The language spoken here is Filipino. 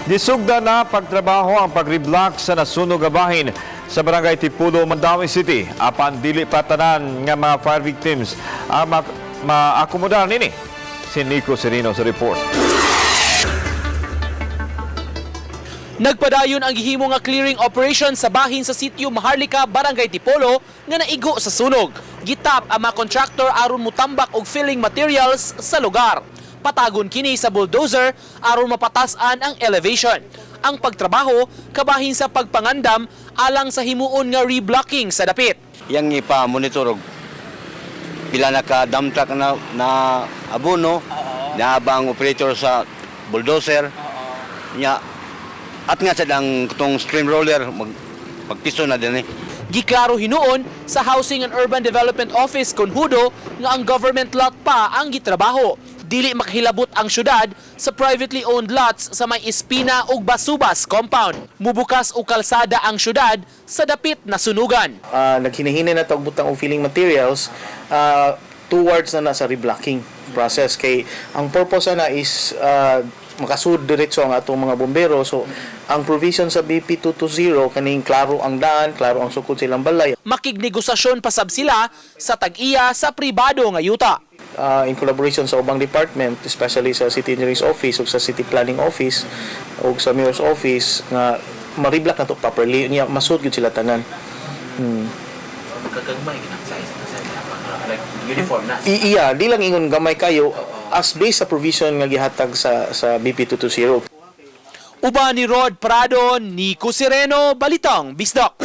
Gisugda na pagtrabaho ang pag-reblock sa nasunog nga bahin sa Barangay Tipulo, Mandawi City. Apan dili patanan nga mga fire victims ang maakomodar nini. Si Nico Serino sa report. Nagpadayon ang gihimo nga clearing operation sa bahin sa sitio Maharlika, Barangay Tipolo nga naigo sa sunog. Gitap ang mga contractor aron mutambak og filling materials sa lugar. Patagon kini sa bulldozer aron mapatasan ang elevation. Ang pagtrabaho kabahin sa pagpangandam alang sa himuon nga reblocking sa dapit. Yang ipa-monitor og pila na ka dump truck na abono, naabang operator sa bulldozer. Nya at nga sa dang tong stream roller magpiso na din eh. Giklaro hinuon sa Housing and Urban Development Office Conhudo nga ang government lot pa ang gitrabaho. Dili makahilabot ang syudad sa privately owned lots sa may Espina ug Basubas compound. Mubukas og kalsada ang syudad sa dapit na sunugan. Naghinahina na tawag butang og filling materials towards na sa reblocking process. Kay ang purpose na is makasud diretso ang atong mga bombero. So ang provision sa BP 220 kaning klaro ang daan, klaro ang sukod silang balay. Makignegosasyon pasab sila sa tag-iya sa pribado nga yuta. In collaboration sa ubang department, especially sa City Engineering Office o sa City Planning Office o sa Mayor's Office nga ma-reblock na to properly, niya masud gyud sila tanan. Kagagmay ginang size like uniform na. Iya, di lang ingon gamay kayo as based sa provision nga gihatag sa BP 220. Uban ni Rod Prado, Nico Sereno, Balitang Bisdak.